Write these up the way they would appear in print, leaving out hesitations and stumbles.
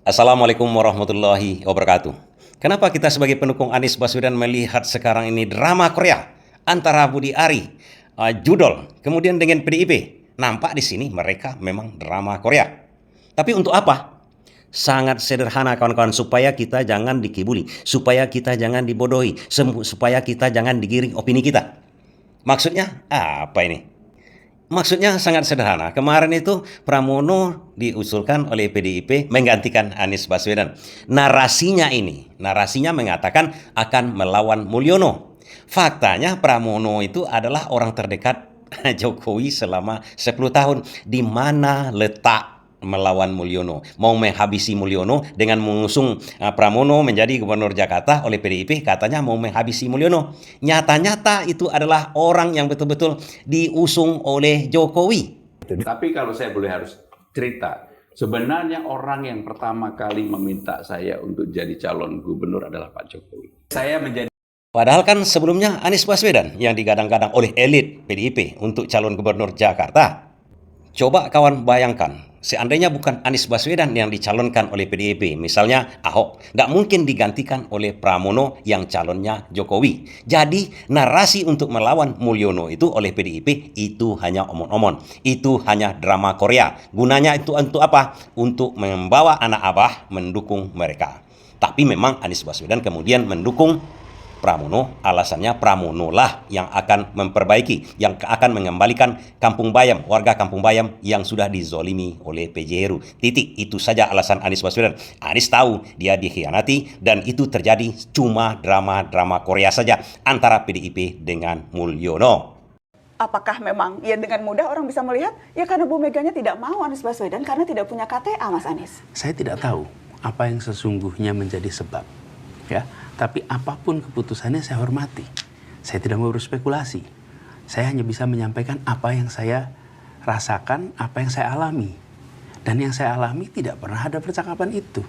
Assalamualaikum warahmatullahi wabarakatuh. Kenapa kita sebagai pendukung Anies Baswedan melihat sekarang ini drama Korea antara Budi Ari, Judol, kemudian dengan PDIP? Nampak di sini mereka memang drama Korea. Tapi untuk apa? Sangat sederhana kawan-kawan, supaya kita jangan dikibuli, supaya kita jangan dibodohi, supaya kita jangan digiring opini kita. Maksudnya apa ini? Maksudnya sangat sederhana. Kemarin itu Pramono diusulkan oleh PDIP menggantikan Anies Baswedan. Narasinya mengatakan akan melawan Mulyono. Faktanya Pramono itu adalah orang terdekat Jokowi selama 10 tahun. Di mana letak melawan Mulyono? Mau menghabisi Mulyono dengan mengusung Pramono menjadi gubernur Jakarta oleh PDIP, katanya mau menghabisi Mulyono. Nyata-nyata itu adalah orang yang betul-betul diusung oleh Jokowi. Tapi kalau saya boleh harus cerita, sebenarnya orang yang pertama kali meminta saya untuk jadi calon gubernur adalah Pak Jokowi. Saya menjadi Padahal kan sebelumnya Anies Baswedan yang digadang-gadang oleh elit PDIP untuk calon gubernur Jakarta. Coba kawan bayangkan, seandainya bukan Anies Baswedan yang dicalonkan oleh PDIP, misalnya Ahok, nggak mungkin digantikan oleh Pramono yang calonnya Jokowi. Jadi narasi untuk melawan Mulyono itu oleh PDIP itu hanya omong-omong, itu hanya drama Korea. Gunanya itu untuk apa? Untuk membawa anak abah mendukung mereka. Tapi memang Anies Baswedan kemudian mendukung Pramono, alasannya Pramono lah yang akan memperbaiki, yang akan mengembalikan Kampung Bayam, warga Kampung Bayam yang sudah dizolimi oleh PJ Heru. Titik, itu saja alasan Anies Baswedan. Anies tahu dia dikhianati dan itu terjadi cuma drama-drama Korea saja antara PDIP dengan Mulyono. Apakah memang ya dengan mudah orang bisa melihat ya karena Bu Meganya tidak mau Anies Baswedan karena tidak punya KTA, Mas Anies? Saya tidak tahu apa yang sesungguhnya menjadi sebab, ya. Tapi apapun keputusannya saya hormati. Saya tidak mau berspekulasi. Saya hanya bisa menyampaikan apa yang saya rasakan, apa yang saya alami. Dan yang saya alami tidak pernah ada percakapan itu.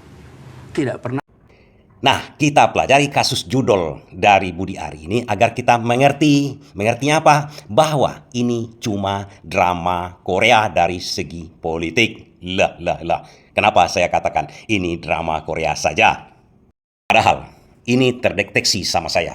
Tidak pernah. Nah, kita pelajari kasus Judol dari Budi Ari ini agar kita mengerti. Mengertinya apa? Bahwa ini cuma drama Korea dari segi politik. Lah. Kenapa saya katakan ini drama Korea saja? Padahal ini terdeteksi sama saya.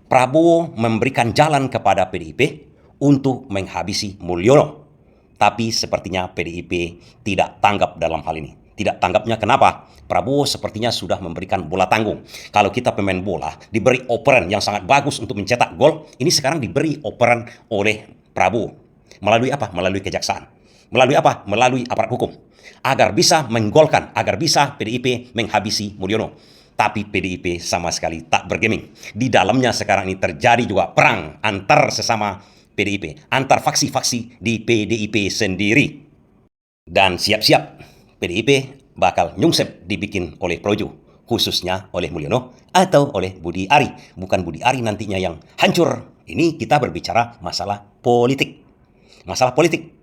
Prabowo memberikan jalan kepada PDIP untuk menghabisi Mulyono. Tapi sepertinya PDIP tidak tanggap dalam hal ini. Tidak tanggapnya kenapa? Prabowo sepertinya sudah memberikan bola tanggung. Kalau kita pemain bola diberi operan yang sangat bagus untuk mencetak gol, ini sekarang diberi operan oleh Prabowo. Melalui apa? Melalui kejaksaan. Melalui apa? Melalui aparat hukum. Agar bisa menggolkan, agar bisa PDIP menghabisi Mulyono. Tapi PDIP sama sekali tak bergeming. Di dalamnya sekarang ini terjadi juga perang antar sesama PDIP, antar faksi-faksi di PDIP sendiri. Dan siap-siap PDIP bakal nyungsep dibikin oleh Projo, khususnya oleh Mulyono atau oleh Budi Ari. Bukan Budi Ari nantinya yang hancur. Ini kita berbicara masalah politik. Masalah politik.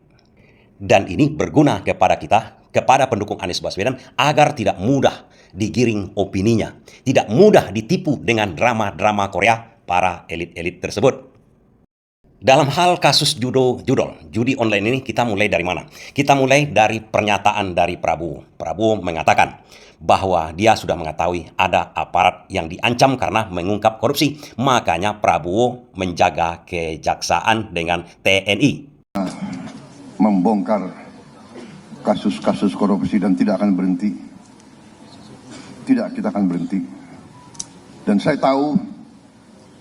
Dan ini berguna kepada kita, kepada pendukung Anies Baswedan, agar tidak mudah digiring opininya, tidak mudah ditipu dengan drama-drama Korea para elit-elit tersebut. Dalam hal kasus judi online ini, kita mulai dari mana? Kita mulai dari pernyataan dari Prabowo. Prabowo mengatakan bahwa dia sudah mengetahui ada aparat yang diancam karena mengungkap korupsi. Makanya Prabowo menjaga kejaksaan dengan TNI. Membongkar kasus-kasus korupsi dan tidak akan berhenti. Tidak, kita akan berhenti. Dan saya tahu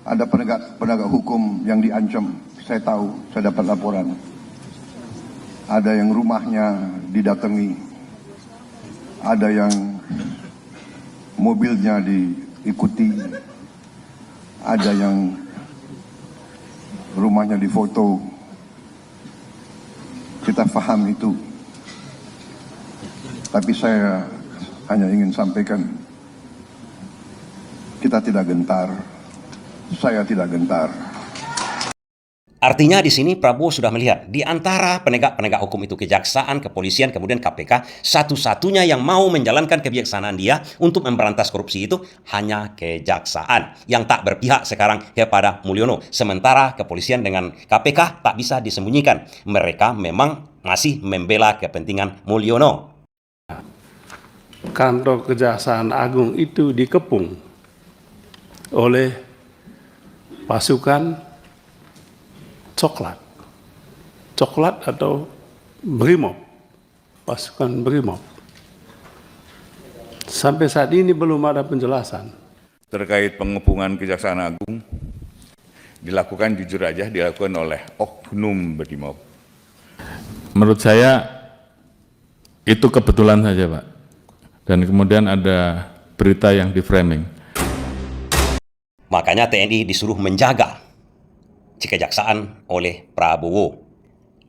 ada penegak hukum yang diancam. Saya tahu, saya dapat laporan. Ada yang rumahnya didatangi. Ada yang mobilnya diikuti. Ada yang rumahnya difoto. Kita paham itu. Tapi saya hanya ingin sampaikan, kita tidak gentar. Saya tidak gentar. Artinya di sini Prabowo sudah melihat di antara penegak-penegak hukum itu, kejaksaan, kepolisian, kemudian KPK, satu-satunya yang mau menjalankan kebijaksanaan dia untuk memberantas korupsi itu hanya kejaksaan yang tak berpihak sekarang kepada Mulyono. Sementara kepolisian dengan KPK tak bisa disembunyikan. Mereka memang masih membela kepentingan Mulyono. kantor Kejaksaan Agung itu dikepung oleh pasukan coklat atau Brimob, pasukan Brimob. Sampai saat ini belum ada penjelasan. Terkait pengepungan Kejaksaan Agung, dilakukan jujur aja, dilakukan oleh oknum Brimob. Menurut saya itu kebetulan saja, Pak. Dan kemudian ada berita yang di-framing. Makanya TNI disuruh menjaga Kejaksaan oleh Prabowo.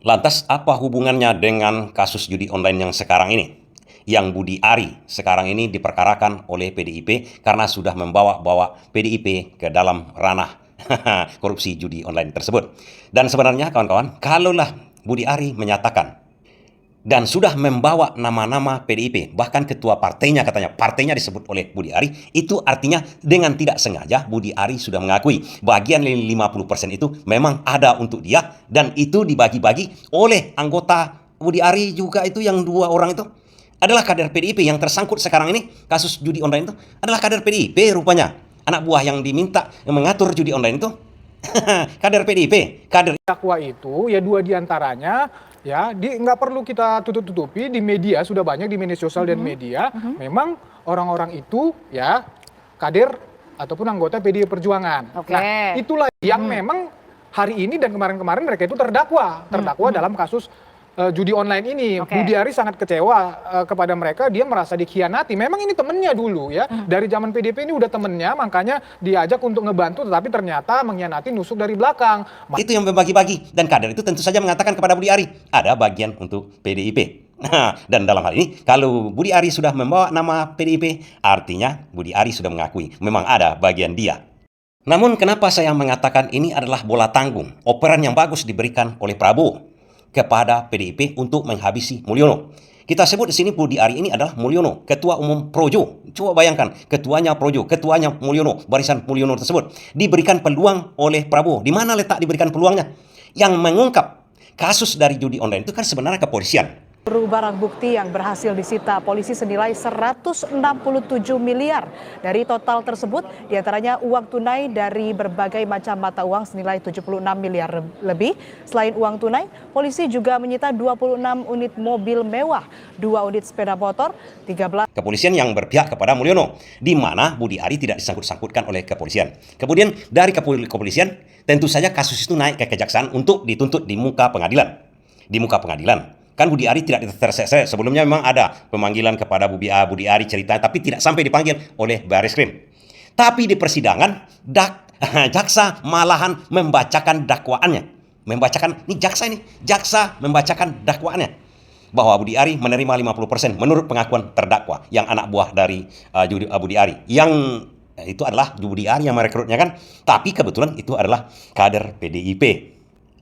Lantas apa hubungannya dengan kasus judi online yang sekarang ini? Yang Budi Ari sekarang ini diperkarakan oleh PDIP karena sudah membawa PDIP ke dalam ranah korupsi judi online tersebut. Dan sebenarnya kawan-kawan, kalaulah Budi Ari menyatakan dan sudah membawa nama-nama PDIP, bahkan ketua partainya katanya, partainya disebut oleh Budi Ari, itu artinya dengan tidak sengaja Budi Ari sudah mengakui bagian 50% itu memang ada untuk dia dan itu dibagi-bagi oleh anggota Budi Ari juga itu yang 2 orang itu adalah kader PDIP yang tersangkut sekarang ini, kasus judi online itu adalah kader PDIP rupanya. Anak buah yang diminta mengatur judi online itu kader PDIP, kader. Dakwa itu ya 2 diantaranya ya nggak perlu kita tutup-tutupi, di media sudah banyak, di media sosial dan media memang orang-orang itu ya kader ataupun anggota PDI Perjuangan. Nah itulah yang memang hari ini dan kemarin-kemarin mereka itu terdakwa dalam kasus judi online ini. Budi Ari sangat kecewa kepada mereka, dia merasa dikhianati. Memang ini temennya dulu ya, dari zaman PDP ini udah temennya, makanya diajak untuk ngebantu, tetapi ternyata mengkhianati, nusuk dari belakang. Itu yang membagi-bagi, dan kader itu tentu saja mengatakan kepada Budi Ari, ada bagian untuk PDIP. Nah, dan dalam hal ini, kalau Budi Ari sudah membawa nama PDIP, artinya Budi Ari sudah mengakui memang ada bagian dia. Namun kenapa saya mengatakan ini adalah bola tanggung, operan yang bagus diberikan oleh Prabowo kepada PDIP untuk menghabisi Mulyono. Kita sebut di sini Budi Ari ini adalah Mulyono, ketua umum Projo. Coba bayangkan, ketuanya Projo, ketuanya Mulyono, barisan Mulyono tersebut diberikan peluang oleh Prabowo. Di mana letak diberikan peluangnya? Yang mengungkap kasus dari judi online itu kan sebenarnya kepolisian. Barang bukti yang berhasil disita polisi senilai 167 miliar. Dari total tersebut, diantaranya uang tunai dari berbagai macam mata uang senilai 76 miliar lebih. Selain uang tunai, polisi juga menyita 26 unit mobil mewah, 2 unit sepeda motor, 13... Kepolisian yang berpihak kepada Mulyono, di mana Budi Ari tidak disangkut-sangkutkan oleh kepolisian. Kemudian dari kepolisian, tentu saja kasus itu naik ke kejaksaan untuk dituntut di muka pengadilan. Di muka pengadilan. Kan Budi Ari tidak terseret. Sebelumnya memang ada pemanggilan kepada Budi Ari cerita, tapi tidak sampai dipanggil oleh Barreskrim. Tapi di persidangan, jaksa malahan membacakan dakwaannya. Jaksa membacakan dakwaannya. Bahwa Budi Ari menerima 50% menurut pengakuan terdakwa, yang anak buah dari Budi Ari. Yang itu adalah Budi Ari yang merekrutnya kan. Tapi kebetulan itu adalah kader PDIP.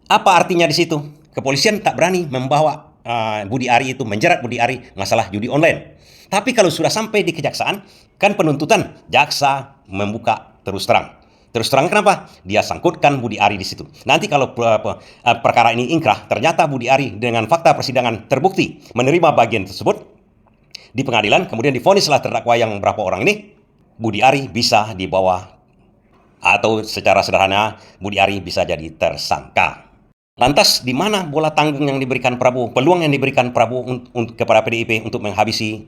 Apa artinya di situ? Kepolisian tak berani membawa Budi Ari itu, menjerat Budi Ari masalah judi online. Tapi kalau sudah sampai di kejaksaan, kan penuntutan, jaksa membuka terus terang. Terus terang kenapa? Dia sangkutkan Budi Ari di situ. Nanti kalau perkara ini ingkrah, ternyata Budi Ari dengan fakta persidangan terbukti menerima bagian tersebut di pengadilan, kemudian divonislah terdakwa yang berapa orang ini, Budi Ari bisa dibawa, atau secara sederhana Budi Ari bisa jadi tersangka. Lantas di mana bola tanggung yang diberikan Prabowo, peluang yang diberikan Prabowo kepada PDIP untuk menghabisi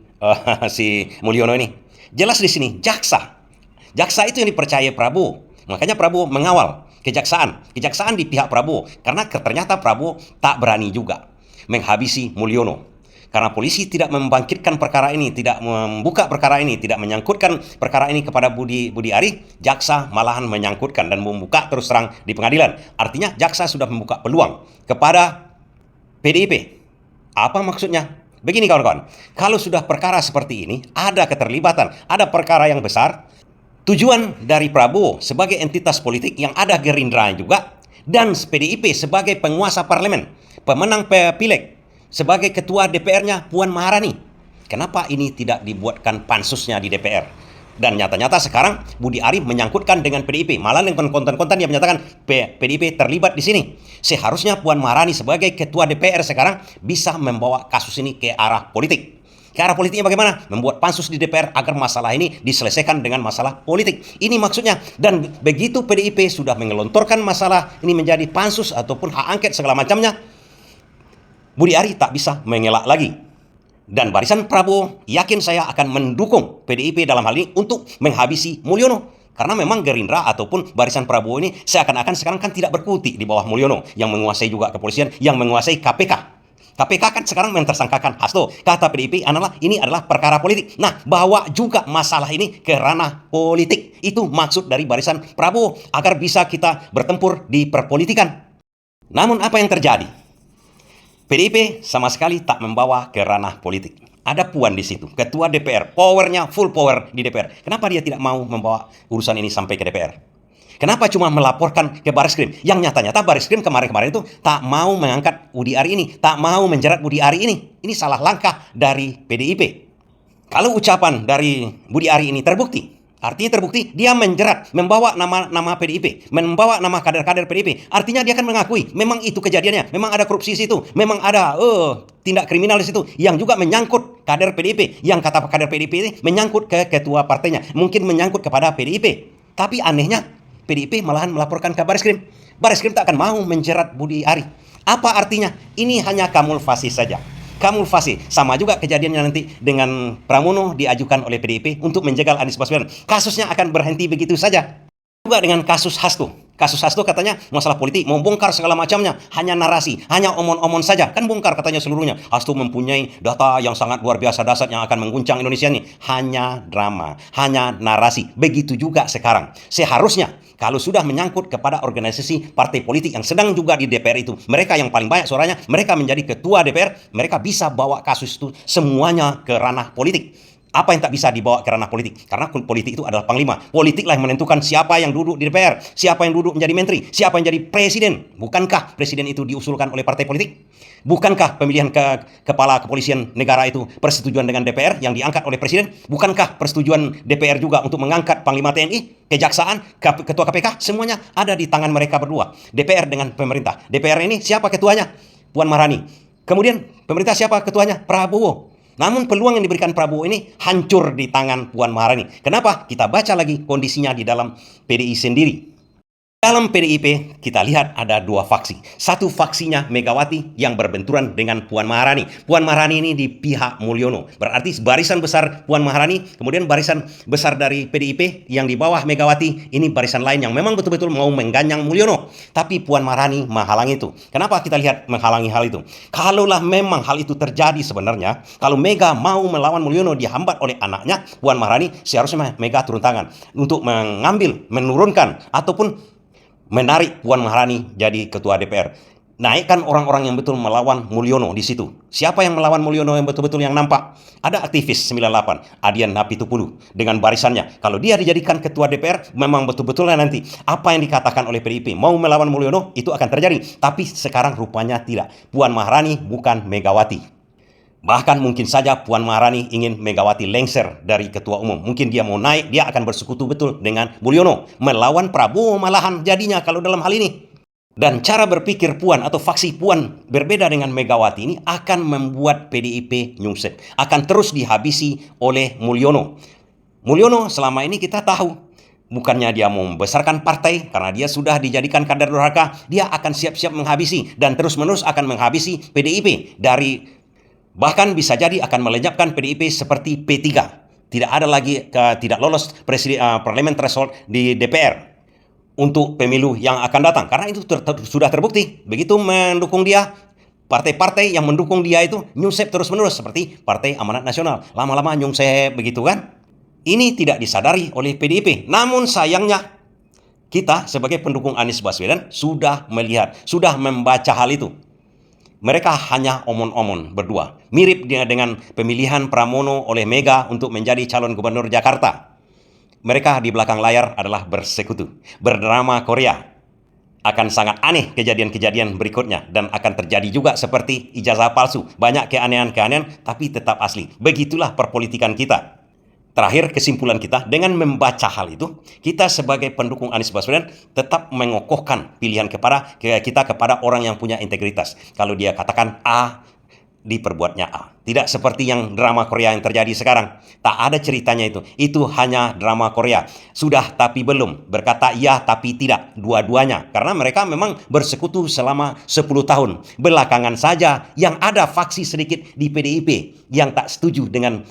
si Mulyono ini? Jelas di sini jaksa itu yang dipercaya Prabowo. Makanya Prabowo mengawal kejaksaan di pihak Prabowo, karena ternyata Prabowo tak berani juga menghabisi Mulyono. Karena polisi tidak membangkitkan perkara ini, tidak membuka perkara ini, tidak menyangkutkan perkara ini kepada Budi Ari, jaksa malahan menyangkutkan dan membuka terus terang di pengadilan. Artinya jaksa sudah membuka peluang kepada PDIP. Apa maksudnya? Begini kawan-kawan, kalau sudah perkara seperti ini, ada keterlibatan, ada perkara yang besar, tujuan dari Prabowo sebagai entitas politik yang ada Gerindra juga, dan PDIP sebagai penguasa parlemen, pemenang pileg, sebagai ketua DPR-nya Puan Maharani. Kenapa ini tidak dibuatkan pansusnya di DPR? Dan nyata-nyata sekarang Budi Ari menyangkutkan dengan PDIP. Malah dengan konten-konten dia menyatakan PDIP terlibat di sini. Seharusnya Puan Maharani sebagai ketua DPR sekarang bisa membawa kasus ini ke arah politik. Ke arah politiknya bagaimana? Membuat pansus di DPR agar masalah ini diselesaikan dengan masalah politik. Ini maksudnya. Dan begitu PDIP sudah mengelontorkan masalah ini menjadi pansus ataupun hak angket segala macamnya, Budi Ari tak bisa mengelak lagi. Dan barisan Prabowo yakin saya akan mendukung PDIP dalam hal ini untuk menghabisi Mulyono. Karena memang Gerindra ataupun barisan Prabowo ini seakan-akan sekarang kan tidak berkutik di bawah Mulyono yang menguasai juga kepolisian, yang menguasai KPK. KPK kan sekarang mentersangkakan Hasto. Kata PDIP ini adalah perkara politik. Nah, bawa juga masalah ini ke ranah politik. Itu maksud dari barisan Prabowo, agar bisa kita bertempur di perpolitikan. Namun apa yang terjadi? PDIP sama sekali tak membawa ke ranah politik. Ada Puan di situ, ketua DPR, powernya full power di DPR. Kenapa dia tidak mau membawa urusan ini sampai ke DPR? Kenapa cuma melaporkan ke Bareskrim? Yang nyata-nyata Bareskrim kemarin-kemarin itu tak mau mengangkat Budi Ari ini, tak mau menjerat Budi Ari ini. Ini salah langkah dari PDIP. Kalau ucapan dari Budi Ari ini terbukti, artinya terbukti dia menjerat, membawa nama PDIP, membawa nama kader-kader PDIP. Artinya dia akan mengakui memang itu kejadiannya, memang ada korupsi di situ, memang ada tindak kriminal di situ yang juga menyangkut kader PDIP. Yang kata kader PDIP ini menyangkut ke ketua partainya, mungkin menyangkut kepada PDIP. Tapi anehnya PDIP malahan melaporkan ke Bareskrim. Bareskrim tak akan mau menjerat Budi Ari. Apa artinya? Ini hanya kamuflase saja. Kamuflase. Sama juga kejadiannya nanti dengan Pramono diajukan oleh PDIP untuk menjegal Anies Baswedan. Kasusnya akan berhenti begitu saja. Juga dengan kasus Hasto. Kasus Hasto katanya masalah politik, mau bongkar segala macamnya, hanya narasi, hanya omon-omon saja. Kan bongkar katanya seluruhnya. Hasto mempunyai data yang sangat luar biasa dahsyat yang akan mengguncang Indonesia ini. Hanya drama, hanya narasi. Begitu juga sekarang. Seharusnya kalau sudah menyangkut kepada organisasi partai politik yang sedang juga di DPR itu, mereka yang paling banyak suaranya, mereka menjadi ketua DPR, mereka bisa bawa kasus itu semuanya ke ranah politik. Apa yang tak bisa dibawa ke ranah politik? Karena politik itu adalah panglima. Politiklah yang menentukan siapa yang duduk di DPR, siapa yang duduk menjadi menteri, siapa yang jadi presiden. Bukankah presiden itu diusulkan oleh partai politik? Bukankah pemilihan kepala kepolisian negara itu persetujuan dengan DPR yang diangkat oleh presiden? Bukankah persetujuan DPR juga untuk mengangkat panglima TNI, kejaksaan, ketua KPK? Semuanya ada di tangan mereka berdua. DPR dengan pemerintah. DPR ini siapa ketuanya? Puan Maharani. Kemudian pemerintah siapa ketuanya? Prabowo. Namun peluang yang diberikan Prabowo ini hancur di tangan Puan Maharani. Kenapa? Kita baca lagi kondisinya di dalam PDI sendiri. Dalam PDIP kita lihat ada dua faksi. Satu faksinya Megawati yang berbenturan dengan Puan Maharani. Puan Maharani ini di pihak Mulyono. Berarti barisan besar Puan Maharani, kemudian barisan besar dari PDIP yang di bawah Megawati, ini barisan lain yang memang betul-betul mau mengganyang Mulyono. Tapi Puan Maharani menghalangi itu. Kenapa kita lihat menghalangi hal itu? Kalaulah memang hal itu terjadi sebenarnya, kalau Mega mau melawan Mulyono dihambat oleh anaknya, Puan Maharani seharusnya Mega turun tangan untuk mengambil, menurunkan, ataupun menarik Puan Maharani jadi ketua DPR. Naikkan orang-orang yang betul melawan Mulyono di situ. Siapa yang melawan Mulyono yang betul-betul yang nampak? Ada aktivis 98, Adian Napitupulu dengan barisannya. Kalau dia dijadikan ketua DPR, memang betul-betulnya nanti apa yang dikatakan oleh PDIP mau melawan Mulyono itu akan terjadi. Tapi sekarang rupanya tidak. Puan Maharani bukan Megawati. Bahkan mungkin saja Puan Maharani ingin Megawati lengser dari ketua umum. Mungkin dia mau naik, dia akan bersekutu betul dengan Mulyono. Melawan Prabowo malahan jadinya kalau dalam hal ini. Dan cara berpikir Puan atau faksi Puan berbeda dengan Megawati ini akan membuat PDIP nyungsep. Akan terus dihabisi oleh Mulyono. Mulyono selama ini kita tahu, bukannya dia mau membesarkan partai karena dia sudah dijadikan kader durhaka, dia akan siap-siap menghabisi dan terus-menerus akan menghabisi PDIP dari bahkan bisa jadi akan melenyapkan PDIP seperti P3. Tidak ada lagi tidak lolos parlemen threshold di DPR untuk pemilu yang akan datang. Karena itu sudah terbukti. Begitu mendukung dia, partai-partai yang mendukung dia itu nyungsep terus-menerus. Seperti Partai Amanat Nasional. Lama-lama nyungsep begitu kan. Ini tidak disadari oleh PDIP. Namun sayangnya kita sebagai pendukung Anies Baswedan sudah melihat, sudah membaca hal itu. Mereka hanya omon-omon berdua. Mirip dengan pemilihan Pramono oleh Mega untuk menjadi calon gubernur Jakarta. Mereka di belakang layar adalah bersekutu. Berdrama Korea. Akan sangat aneh kejadian-kejadian berikutnya. Dan akan terjadi juga seperti ijazah palsu. Banyak keanehan-keanehan tapi tetap asli. Begitulah perpolitikan kita. Terakhir kesimpulan kita, dengan membaca hal itu, kita sebagai pendukung Anies Baswedan tetap mengokohkan pilihan kita kepada orang yang punya integritas. Kalau dia katakan A, diperbuatnya A. Tidak seperti yang drama Korea yang terjadi sekarang. Tak ada ceritanya itu. Itu hanya drama Korea. Sudah tapi belum. Berkata iya tapi tidak. Dua-duanya. Karena mereka memang bersekutu selama 10 tahun. Belakangan saja yang ada faksi sedikit di PDIP yang tak setuju dengan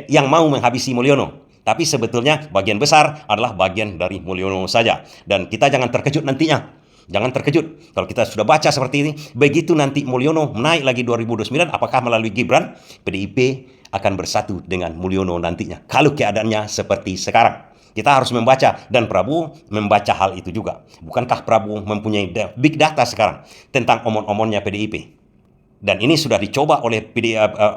yang mau menghabisi Mulyono. Tapi sebetulnya bagian besar adalah bagian dari Mulyono saja. Dan kita jangan terkejut nantinya. Jangan terkejut kalau kita sudah baca seperti ini. Begitu nanti Mulyono naik lagi 2029, apakah melalui Gibran, PDIP akan bersatu dengan Mulyono nantinya. Kalau keadaannya seperti sekarang. Kita harus membaca, dan Prabowo membaca hal itu juga. Bukankah Prabowo mempunyai big data sekarang tentang omon-omonnya PDIP? Dan ini sudah dicoba oleh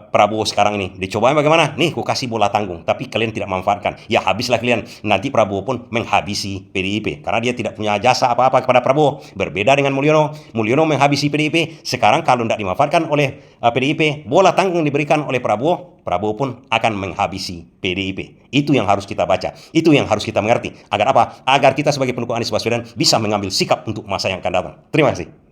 Prabowo sekarang ini. Dicoba bagaimana? Nih, ku kasih bola tanggung, tapi kalian tidak manfaatkan. Ya habislah kalian. Nanti Prabowo pun menghabisi PDIP. Karena dia tidak punya jasa apa-apa kepada Prabowo. Berbeda dengan Mulyono. Mulyono menghabisi PDIP. Sekarang kalau tidak dimanfaatkan oleh PDIP, bola tanggung diberikan oleh Prabowo. Prabowo pun akan menghabisi PDIP. Itu yang harus kita baca. Itu yang harus kita mengerti. Agar apa? Agar kita sebagai pendukung Anies Baswedan bisa mengambil sikap untuk masa yang akan datang. Terima kasih.